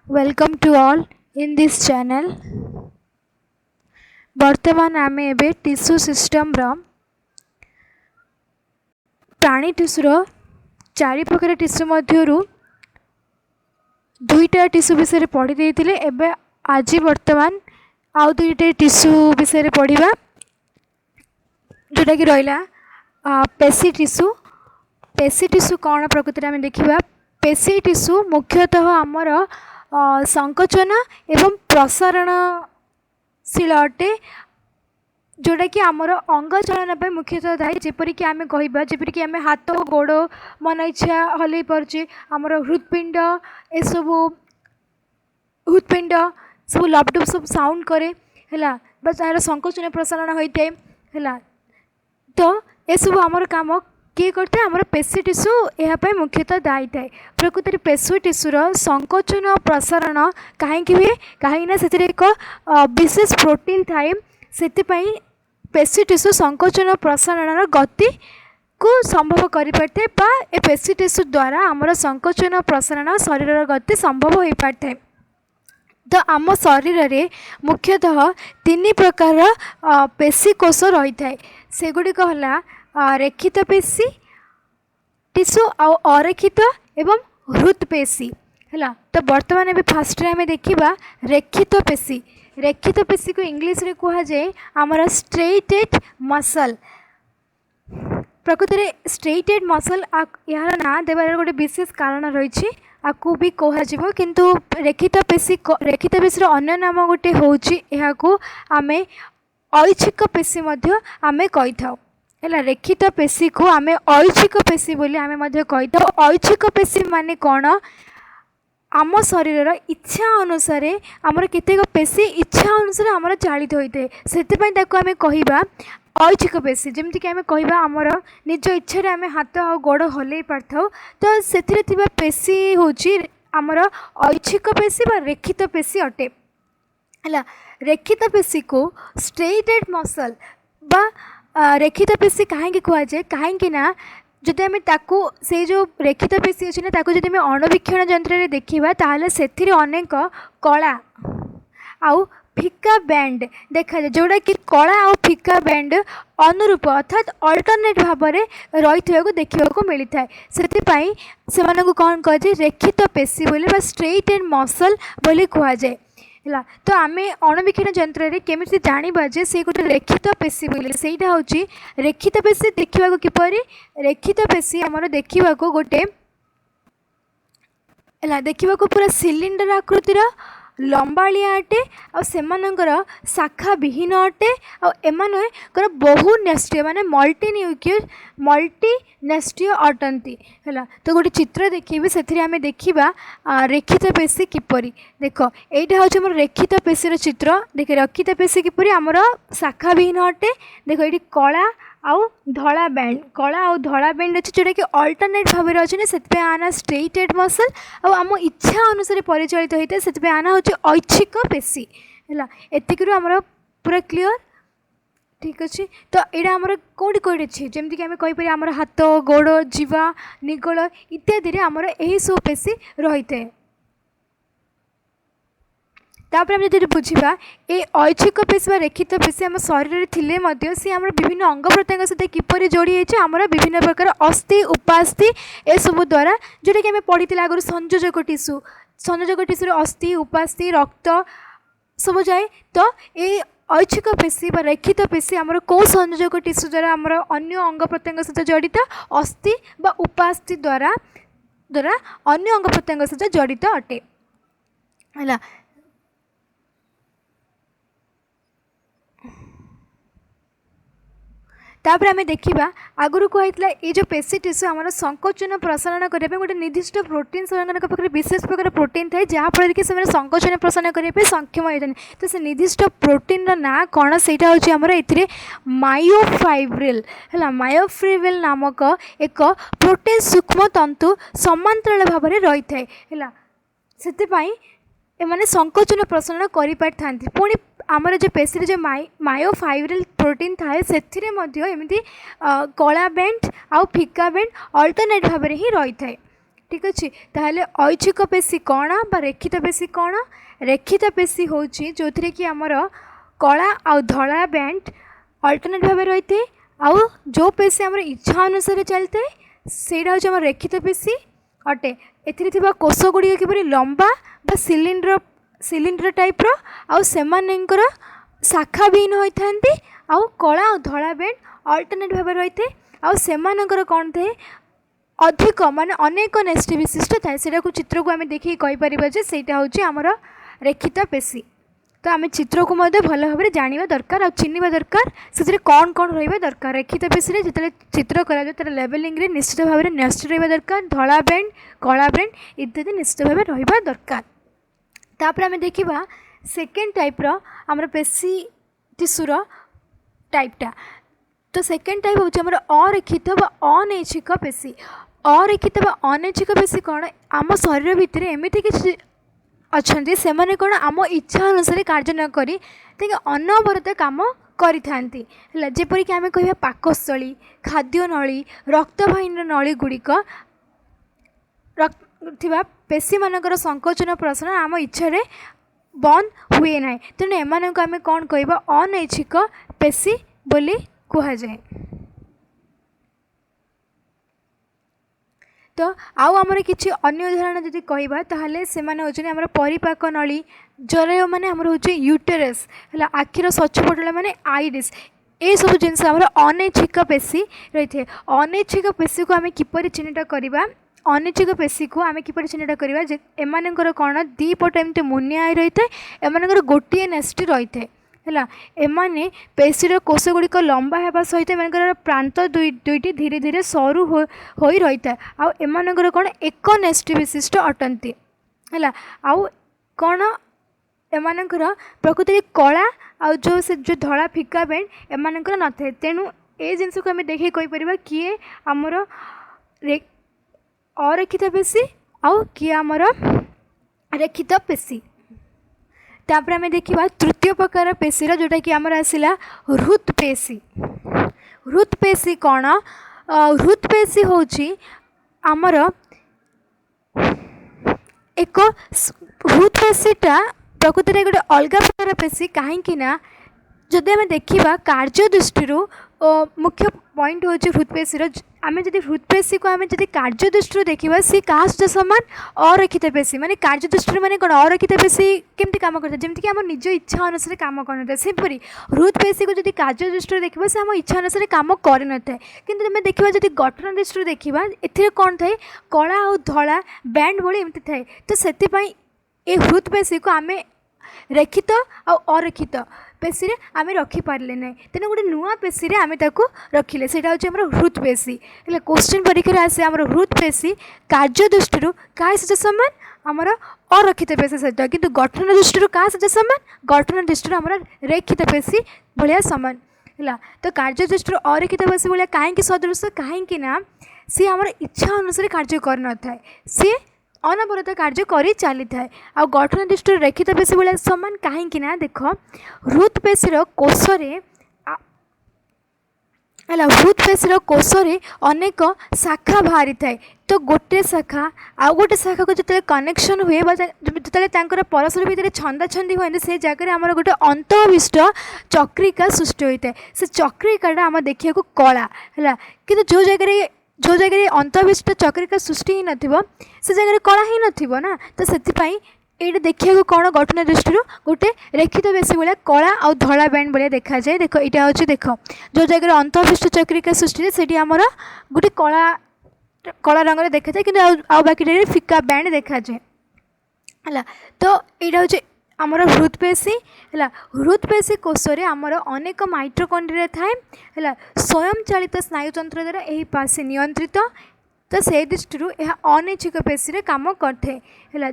Welcome to all in this channel. ବର୍ତ୍ତମାନ ଆମେ ଏବେ ଟିସ୍ୟୁ ସିଷ୍ଟମର ପ୍ରାଣୀ ଟିସ୍ୟୁର ଚାରି ପ୍ରକାର ଟିସ୍ୟୁ ମଧ୍ୟରୁ ଦୁଇଟା ଟିସ୍ୟୁ ବିଷୟରେ ପଢ଼ି ଦେଇଥିଲେ। ଏବେ ଆଜି ବର୍ତ୍ତମାନ ଆଉ ଦୁଇଟା ଟିସ୍ୟୁ ବିଷୟରେ ପଢ଼ିବା, जोटा कि रहा पेशी टिस्यू। पेशी टिस्यू कौन प्रकृति में देखा। पेशी टिस्यू मुख्यतः आमर संकोचन एवं प्रसारणशील अटे, जोटा कि आमर अंग चलन पर मुख्यतः दायी। जेपरिक आम कह जपरिक आम हाथ गोड़ मन इच्छा हल पारे, आमर हृदपिंड ए सबू हृदपिंड सब लपडुप सब साउंड करे है, बस तार संकोचन प्रसारण होता है। तो ये सब आमर काम किए करते आमर पेशी टिस्यू यहाँ मुख्यतः दायी थाए। प्रकृति पेशी टिस्यूर संकोचन प्रसारण कहीं हुए कहीं से एक विशेष प्रोटीन थाए, से पेशी टिस्यू संकोचन प्रसारण गति को संभव कर पारे, ए पेशी टिस्यू द्वारा आमर संकोचन प्रसारण शरीर गति संभव हो पारे। तो आम शरीर में मुख्यतः तीन प्रकार पेशी कोष रही थाए। सेगुड़िक है रेखित पेशी टिस्यू आउ अरेखित एवं हृद पेशी है। तो बर्तमान अभी फास्ट आम देखा रेखित पेशी। रेखित पेशी को इंग्लिश रे कहा जाए आमर स्ट्रेटेड मसल। प्रकृति में स्ट्रेटेड मसल यार ना देवार गोटे विशेष कारण रही, आपको भी कह किंतु रेखित पेशी अन्य नाम गोटे हूँ आम ऐच्छिक पेशी आम कही था। रेखित पेशी को आम ऐच्छिक पेशी बोली आम कही था। ऐच्छिक पेशी माने कौन, आम शरीर इच्छा अनुसार आमर केतेक पेशी इच्छा अनुसार आमर चालित होता है, से आम कहवा ऐच्छिक पेशी। जमती कि आम कहवा आमर निज इच्छा आम हाथ आ गोड़ हल पार, तो से पेशी हूँ आमर ऐच्छिक पेशी बा रेखित पेशी अटे है। रेखित पेशी को स्ट्रेटेड मसल बा रेखित पेशी कहीं कहुए कहीं जदि आम ताकू से जो रेखित पेशी अच्छी ना जब अणुवीक्षण यंत्र देखा ताहले से अनेक कला आउ फिका बैंड देखा जाए, जोड़ा कि कला और फिका बैंड अनुरूप अर्थात अल्टरनेट भाव में रही देखा मिलता है। से कौन कह रेखित पेशी बोले स्ट्रेटेड मसल बोली कहुए है। तो आम अणुवीक्षण यंत्र केमी जाना जे से गोटे रेखित पेशी बोले सहीटा हूँ रेखित पेशी। देखा किपर रेखित पेशी आमर देखा गोटे देखा पूरा सिलिंडर आकृतिर लंबालिया अटे आर शाखा विहीन अटे आर बहु नेस्टीय माने मल्टी नेस्टीय अटंती है। तो गोटे चित्र देखी से आम देखा रेखित पेशी किपरि। देख यहाँ हूँ आम रेखित पेशीर चित्र। देख रेखित पेशी किपरि आमर शाखा विहीन अटे। देख ये कला आउ धला बैंड, कला आउ धला बैंड अच्छे जोटा कि अल्टरनेट भाव में अच्छे से आना स्ट्रेटेड मसल आम इच्छा अनुसार परिचालित होता है, से आना हूँ ऐच्छिक पेशी है। एतिक आमर पूरा क्लीयर ठीक अच्छे। तो यहाँ आमर कौटी कौटी अच्छे जमीक आम कहीपर आम हाथ गोड़ जीवा निगल इत्यादि आमर यही सब पेशी रही है। तापर आम जो बुझा ये ऐच्छिक पेशी रेखित पेशी आम शरीर थे सी आम विभिन्न अंग प्रत्यंग सहित किपर जोड़ी होती आमर विभिन्न प्रकार अस्थि उपास्थि ए सब द्वारा जोटा कि आम पढ़ी आगुरी संयोजक टिस्यू अस्थि उपास्थि रक्त सब जाए। तो ये ऐच्छिक पेशी रेखित पेशी आमर कौ संयोजक टिस्यू द्वारा आमर अन्य अंग प्रत्यंग सहित जड़ित अस्थि उपास्थि द्वारा अन्य अंग प्रत्यंग सहित जड़ित अटे है। तापर आम देखा आगुरी कहला ये जो पेशी टिस्यू आम संकोचन प्रसारण करने गोटे निर्दिष्ट प्रोटीन से विशेष प्रकार प्रोटीन थाए जहाँफल कि संकोचन प्रसारण करने सक्षम होता है। तो से निर्दिष्ट प्रोटीन ना कौन से हूँ ए मायोफाइब्रिल है। मायोफाइब्रिल नामक एक प्रोटीन सूक्ष्म तंतु समांतराल भाव में रही है से संकोचन प्रसारण कर पुणी आमर जो पेशी जो मायोफाइब्रिल प्रोटीन थाए से कला बैंड आउ फिका बैंड अल्टरनेट भाव में ही रही है। ठीक अच्छे। ताहले ऐच्छिक पेशी कौन बा रेखित पेशी कौन? रेखित पेशी हूँ जो थी कि आमर कला आ धला बैंड अल्टरनेट भाव रही है। आउ जो पेशी आम इच्छा अनुसार चलता है ସେଇଟା ହେଉଛି ଆମର ରେଖିତ ପେଶୀ ଅଟେ। ଏଥିରେ ଥିବା କୋଷ ଗୁଡ଼ିକ କିପରି ଲମ୍ବା ବା ସିଲିଣ୍ଡର ଟାଇପ୍ର ଆଉ ସେମାନଙ୍କର ଶାଖା ବିହୀନ ହୋଇଥାନ୍ତି ଆଉ କଳା ଆଉ ଧଳା ବେଣ୍ଡ ଅଲ୍ଟରନେଟ୍ ଭାବରେ ରହିଥାଏ ଆଉ ସେମାନଙ୍କର କ'ଣ ଥାଏ ଅଧିକ ମାନେ ଅନେକ ନେଷ୍ଟି ବିଶିଷ୍ଟ ଥାଏ। ସେଇଟାକୁ ଚିତ୍ରକୁ ଆମେ ଦେଖିକି କହିପାରିବା ଯେ ସେଇଟା ହେଉଛି ଆମର ରେଖିତ ପେଶୀ। तो आम चित्र को भल भाव जाना दरकार और चिन्हवा दरकार से कौन कौन रहा दरकार। रेखित पेशी जो चित्र करा तर लेवलिंग रे निश्चित भाव में नेस्ट रहा दरकार, धला बैंड कला बैंड इत्यादि निश्चित भाव रहा दरकार। तापर आम देखा सेकेंड टाइप्र आमर पेशी टिश्यूर टाइपटा। तो सेकेंड टाइप हूँ आमर अरेखित व अनैच्छिक पेशी। अरेखित व अनैच्छिक पेशी कौन आम शरीर भितर एमती किसी अच्छा से मैंने कौन आम इच्छा अनुसार कार्य न करी अनवरत काम करें। जेपरिक आम कह पाकस्थली, खाद्य नली, रक्तवाहिनी नली गुड़िक पेशी मानकर संकोचन प्रसारण आम इच्छा बंद हुए ना। तेणु एम आम कौन कह अनैच्छिक पेशी बोली कहुए। तो आउ आमर किसी अन्य उदाहरण जदि कहवा ताहले से होचने आमर परिपाक नली, जरायु माने आमर होचे यूटेरस है, आखिर सचपटल माने आइरिस, ये सब जिनस आमर अनैच्छिक पेशी रही है। अनैच्छिक पेशी को आम किपर चिन्हट करवा, अनैच्छिक पेशी को आम किपर चिन्हट करवा एमानकर कौन दीपट एमती मुनिया रही है, एमानकर गोटे नेस्टी रही है है। एमाने पेशीर कोष गुड़िक लंबा होगा सहित एमानकर प्रांत दुईटी धीरे धीरे सरू हो रही है। आउ एमानकर कौन एक नेस्टी विशिष्ट अटंती है। आउ कौन एमानकर प्रकृति कला आउ जो धला फिका बेंड एमानकर न थाए। तेणु ए जिनस को आम देखिए कहीपर किए आमर अरेखित पेशी आउ किए आमर रेखित पेशी। तापर आम देखा तृतीय प्रकार पेशीर जोटा कि आमर आसला हृत्पेशी। हृत्पेशी कौन? हृत्पेशी हूँ आमर एक हृत्पेशीटा प्रकृति में गोटे अलग प्रकार पेशी कहीं जदि आम देखा कार्य दृष्टि मुख्य पॉइंट हूँ हृत्पेशीर। आम जब हृत्पेशी को आम जब कार्य दृष्टि देखा सी क्या सहित सामान अरेखित पेशी माने कार्य दृष्टि माने कौन अरेखित पेशी केमती काम करता जमीक आम निज इच्छा अनुसार कम करता सेपरी हृत्पेशी को जब कार्य दृष्टि देखा से आम इच्छा अनुसार कम कर न था। किंतु तुम देखा जब गठन दृष्टि देखा ए कौन थाए कला और धला बैंड भाई एमती थाए। तो से ये हृत्पेशी को आम रेखित और अरेखित पेशी रे आम रखिपारे ना। तेना गोटे नुआ पेशी रे आम रखिले से हूँ हृत्पेशी। है क्वेश्चन परीक्षा आसे आम हृत्पेशी कार्य दृष्टि क्या सहित सामान आमर अरेखित पेशी सहित, किंतु गठन दृष्टि क्या सहित सामान गठन दृष्टि आम रेखित पेशी भाया सामान है। तो कार्य दृष्टि अरेखित पेशी भाया कहीं सदृश कहीं सी आम इच्छा अनुसार कार्य कर न था, सी अनवरत कार्य कर चली थाए। आ गठन दृष्टि रेखित पेशी भाया सामान कहीं देख हृत्पेशीर कोषरे हृत्पेशीर कोषरे अनेक शाखा बाहरी थाए। तो गोटे शाखा आउ गोटे शाखा को जो कनेक्शन हुए जो परस्पर भितर छंदा छंदी हुए से जगह आम गोटे अंतःविष्ट चक्रिका सृष्टि होता है। से चक्रिकाटा आम देखा कला है कि जो जगह अंतःविष्ट चक्रिका सृष्टि ही नथिबो से जगह कला ही नथिबो ना। तो से ये देखा कौन गठन दृष्टि गोटे रेखित पेशी भाया कला और धला बैंड भाया देखा जाए। देख यहाँ हूँ देख जो जगह अंतःविष्ट चक्रिका सृष्टि से आमर गोटे कला रंग देखा जाए कि आउ बाकी फिका बैंड देखा जाए है। तो यहाँ हूँ आमर हृत्पेशी है। हृत्पेशी कोषरे आमर अनेक माइट्रोकॉन्ड्रिया थाए है, स्वयं चालित स्नायुतंत्र द्वारा यही पेशी नियंत्रित। तो से दृष्टि यह अनैच्छिक पेशी काम करते है।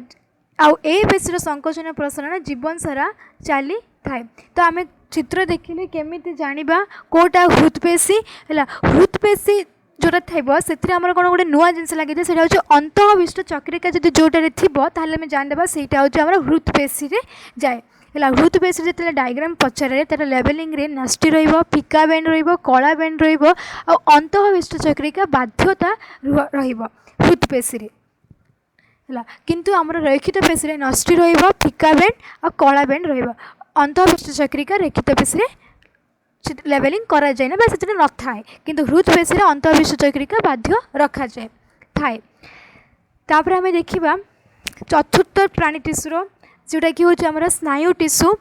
आउ ए पेशीर संकोचन प्रसारण जीवन सारा चली थाए। तो आम चित्र देखिले केमिति जानिबा कोटा हृत्पेशी है। हृत्पेशी जोटा थाइबो से आमर कौन गोटे नुआ जिनस लगे से अंतःविष्ट चक्रिका जब जोटार थी आम जानदेवा से हूँ हृत्पेशी जाए है। हृत्पेशी जो डायग्राम पचारे तार लेवलिंग रे नास्टी फिका बैंड कला बैंड अंतःविष्ट चक्रिका बाध्यता हृत्पेशी। है किंतु आम रेखित पेशी नष्टि फिका बेंड और कला बेंड अंतःविष्ट चक्रिका रेखित पेशी लेवेलिंग करा जाए ना से न थाए किंतु हृद पेशी अंतःविष्ट चक्रिका बाध्य रखा जाए थाए। तापर आम देखा चतुर्थ प्राणी टिश्यूर जोटा कि हूँ आम स्नायु टिश्यू।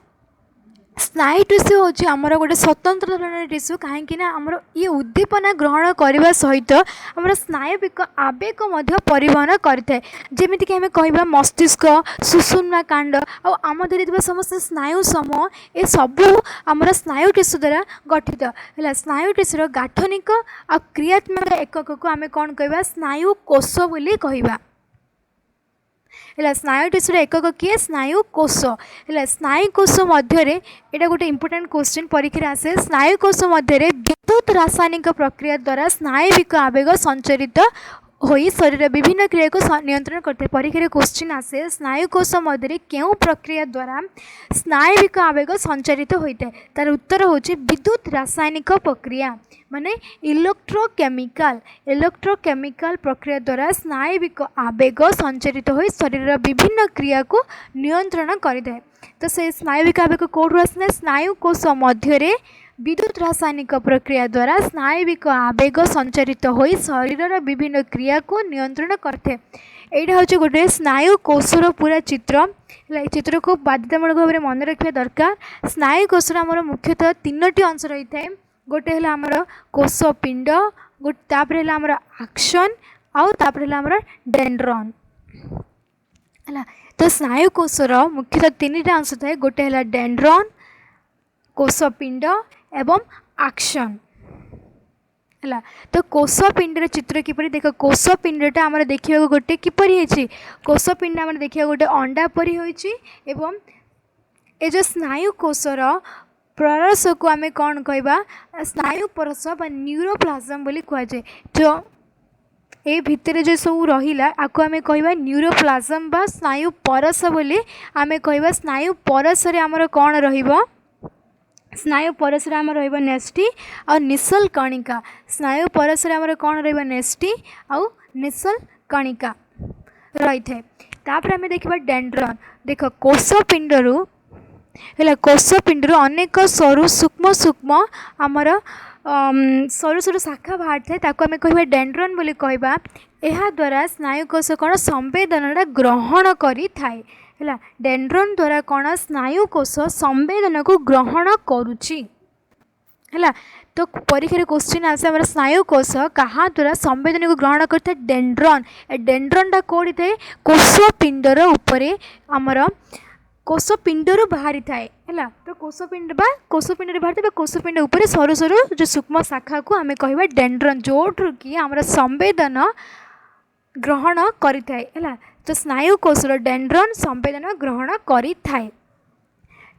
स्नायु टिश्यू हूँ आमर गोटे स्वतंत्र धरण टिश्यू कहीं आमर ये उद्दीपना ग्रहण करने सहित आमर स्नायविक आवेग परिवहन करें जमीक आम कह मस्तिष्क सुषुम्ना कांड आम देहरे समस्त स्नायु समूह ये सबू आमर स्नायु टिश्यू द्वारा गठित है। स्नायु टिश्यूर गाठनिक आ क्रियात्मक एकक को आम कौन कह स्नायु कोष बोली कहवा है। स्नायु टिश्यूर एकक किए स्नायु कोष है। स्नायु कोष मध्य यहाँ गोटे इंपोर्टेंट क्वेश्चन परीक्षा आसे स्नायु कोष मध्य विद्युत रासायनिक प्रक्रिया द्वारा स्नायविक आवेग संचरित हो शरीर विभिन्न क्रिया को नियंत्रण करते परीक्षा क्वेश्चन आसे स्नायु कोष मध्य क्यों प्रक्रिया द्वारा स्नायविक आवेग संचरित होता है तार उत्तर हूँ विद्युत रासायनिक प्रक्रिया माने इलेक्ट्रोकेमिकल प्रक्रिया द्वारा स्नायविक आवेग संचरित हो शरीर विभिन्न क्रिया को नियंत्रण करें। तो से स्नायविक आवेग कौटू आसना स्नायु कोष मध्य विद्युत रासायनिक प्रक्रिया द्वारा स्नायविक आवेग संचरित हो शरीर विभिन्न क्रिया को नियंत्रण करते। यहाँ हूँ गोटे स्नायु कोषर पूरा चित्र चित्र को बाध्यतामूलक भाव में मन रखा दरकार। स्नायु कोषर आमर मुख्यतः तीनोटी अंश रही है गोटे है आमर कोषपिंड गोटे आमर आक्सन आउ डेंड्रन है। तो स्नायु कोषर मुख्यतः तीन टा अंश थाए गोटे है डेंड्रन कोषपिंड एवं आक्सन है। तो कोषपिंडर चित्र किपर देख कोषपिंडटा आम देखा गोटे किपर कोषपिंड आम देखा गोटे अंडा परी होइछि एवं ए जो स्नायु कोषर परस को आम कौन कहवा स्नायु परस बा न्यूरोप्लाज्म बोली कहुए जो ए भितर जो सब रहा आपको आम कहवा न्यूरोप्लाज्म बा स्नायु परस बोली आम कहवा स्नायु परस आमर कौन रहिबो स्नायु परस आम नेस्टी और निसल कणिका स्नायु परस आम कौन रेस्टी आउ निसल कणिका रही है। तापर आम देखा डेंड्रन देख कोषपिंडरू है कोषपिंडरू अनेक सरू सूक्ष्म सूक्ष्म आमर सरू सरू शाखा बाहर थाए ताको आम कह डेंड्रन बोली कहवा यह द्वारा स्नायु कोष कौन संवेदनटा ग्रहण करी थाए है। डेंड्रन द्वारा कौन स्नायु कोष संवेदन को ग्रहण करुच्ची है। तो परीक्षा क्वेश्चन आसे आम स्नायु कोष क्या द्वारा संवेदन को ग्रहण करता है डेंड्रन डेंड्रनटा कौटी थाए कोषपिंडर उपरे आमर कोषपिंडरू बाहरी थाए है। तो कोषपिंड बाहर कोषपिंड उपरे सरू सरू जो सूक्ष्म शाखा को आम कह डेंड्रन जोठू कि आम संवेदन ग्रहण करि थाए है। तो स्नायु कोषर डेंड्रन संवेदन ग्रहण करि थाए।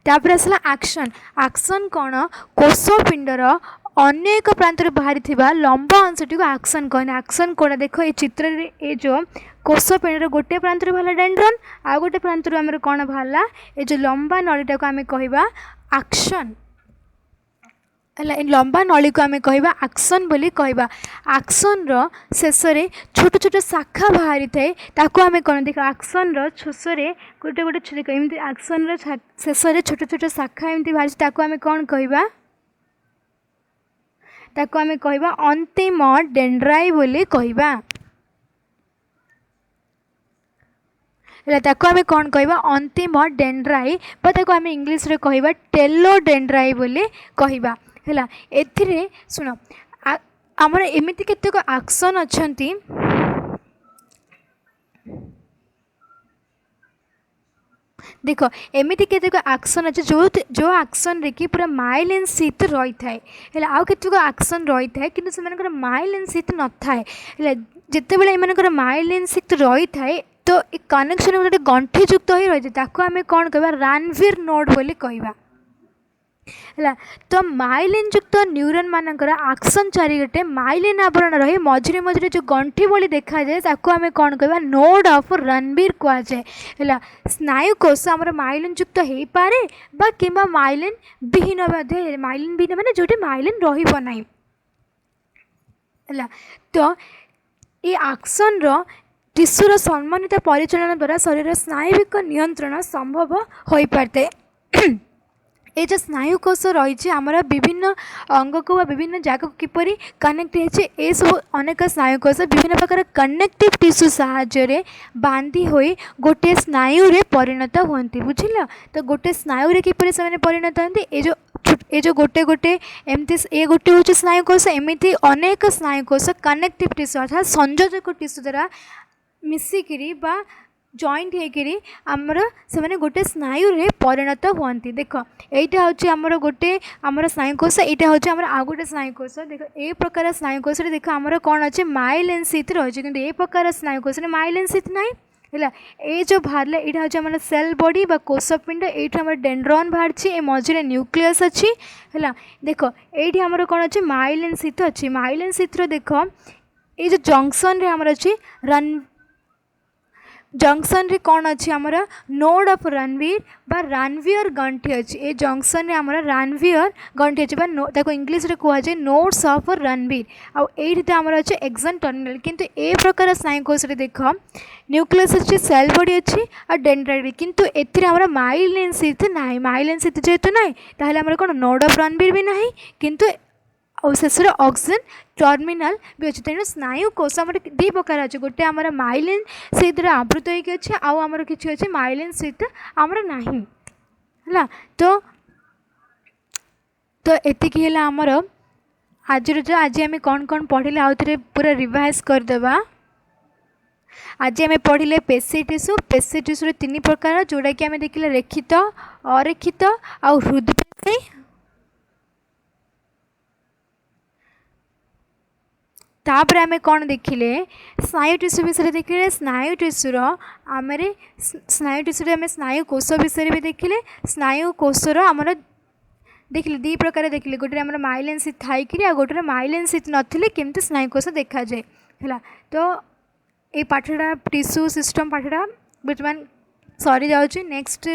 तापर आसला आक्सन आक्सन कौन कोषपिंडर अनेक प्रांतर बाहरी लंबा अंशटी को आक्सन कहने आक्सन कौन देख ये चित्र ये जो कोषपिंडर गोटे प्रांतर बाहर डेंड्रन आ गोटे प्रांतर आम कौन बाहर ये जो लंबा नलीटा को आम कहवा आक्सन है। लंबा नली को आम कहवा आक्सन बोली कहवा आक्सन शेष छोट छोट शाखा बाहरी थाए ताको आम कौन देख आक्सन शेष गोटे गोटे देख एमती आक्सन शेष छोट छोट शाखा एमती बाहरी ताको आम कौन कहवा ताको आम कहवा अंतिम डेंड्राई बोली कहवा है। ताको आम कौन कहवा अंतिम डेंड्राई ताको आम इंग्लिश रे कहवा टेलोडेंड्राई बोली कहवा है। एथिरे सुन आमर एमती केतेक आक्सन अच्छी देख एमती केतेक आक्सन अच्छे जो आक्सन रे कि पूरा माइलिन शीत रही है आउ केतेक आक्सन रही है कि माइलिन शीत न थाए जिते बड़े एम माइलिन शीत रही है तो कनेक्शन गोटे गंठी युक्त हो रही है आम कौन कह रानवीर नोड बोली कहवा है। तो माइलिन युक्त न्यूरन मानकर आक्सन चारिगटे माइलिन आवरण रही मझे मझे जो गंठी भली देखा जाए ताको आम कौन कहवा नोड ऑफ रणवीर कहुए है। स्नायु कोष आमर माइलिन युक्त हो पारे बा किंबा माइलिन विहीन माइलिन विहीन माने जोटी माइलिन रहिबो नाही है। तो ये आक्सन टिश्यूर सम्मानित परिचालन द्वारा शरीर स्नायुविक नियंत्रण संभव हो पारते। ये जो स्नायुकोश रही आमर विभिन्न अंग को विभिन्न जगह को किपर कनेक्ट हो सब अनेक स्नायुकोश विभिन्न प्रकार कनेक्टिव टिश्यू साहाय्य बांधी हो गोटे स्नायु रे परिणत होती बुझिल। तो गोटे स्नायु रे किपर से परिणत होती ये जो गोटे गोटे एमती ये गोटे हूँ स्नायुकोश एमती अनेक स्नायुकोश कनेक्टिव टिश्यू अर्थात संयोजक टिश्यू द्वारा मिसिकी बा जॉइंट होकर आमर से गोटे स्नायु रे परिणत होती। देख यहाँ हूँ आमर गोटे आमर स्नायुकोश यहाँ हूँ आमर आउ गोटे स्नायुकोश देख ए प्रकार स्नायुकोश देख आमर कौन अच्छे माइलिन शीथ रही कि ए प्रकार स्नायुकोश माइलिन शीथ ना है ये जो बाहर यहाँ हूँ आम सेल बॉडी बा कोषपिंड ये आम डेंड्रन बाहर ए मझे न्यूक्लियस अच्छी है। देख ये आमर कौन अच्छे माइलिन शीथ अच्छी माइलिन शीथ्र देख ये जो जंक्शन रे आमर अच्छी जंक्शन रे कौन अच्छी आमर नोड ऑफ रणवीर बा रानवियर गंठी अच्छी ये जंक्शन रे आमर रानवियर गंठी अच्छी ताको इंग्लिश रे कह जाए नोड्स ऑफ रणवीर आउ ये आमर अच्छे एक्सन टर्मिनल किंतु ए प्रकार स्नायुकोश रे देख न्यूक्लियस अच्छी सेल बॉडी अच्छी और डेंड्राइट किंतु एथिरे आमर माइलिन शीथ ना माइलिन शीथ जेहेतु ना ताहले आमर कौन नोड ऑफ रणवीर भी ना किंतु और शेष ऑक्सीजन टर्मिनाल भी अच्छे तेणु स्नायुकोश आम दी प्रकार अच्छे गोटे आम माइलिन शीथ आवृत होती आउ आमर कि अच्छे माइलिन शीथ आमर नाही है। तो एतिकी है आमर आज आज आम कौन कौन पढ़े आउ थे पूरा रिवाइज करदेवा। आज आम पढ़ले पेशी टिश्यू तीन प्रकार जोड़ा कि आम देखिले रेखित अरेखित आउ हृदपेशी। तापर आम कौन देखिले स्नायु टिश्यू विषय देखिले स्नायु टिश्यूर आम स्नायु टिश्यू आम स्नायु कोश विषय भी देखिले स्नायु कोशर आमर देखिले दी प्रकार देखिले गोटे आम माइलिन शीथ थी आ गोटे माइलिन शीथ नथिले केमती स्नायुकोश देखा जाए है। तो ये पाठटा टिश्यू सिस्टम पाठटा बर्तमान सरी जाऊँगी नेक्स्ट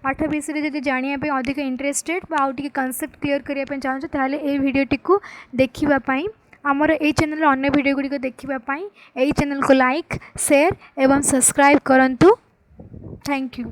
पाठ विषय जब जानापी अधिक इंटरेस्टेड आउ टे कनसेप्ट क्लीयर करने चाहूँ ताहले ये वीडियोटी को देखापी आमर ये चैनल अन्य वीडियो गुड़िक देखापी यही चैनल को लाइक शेयर एवं सब्सक्राइब करंतु। Thank you.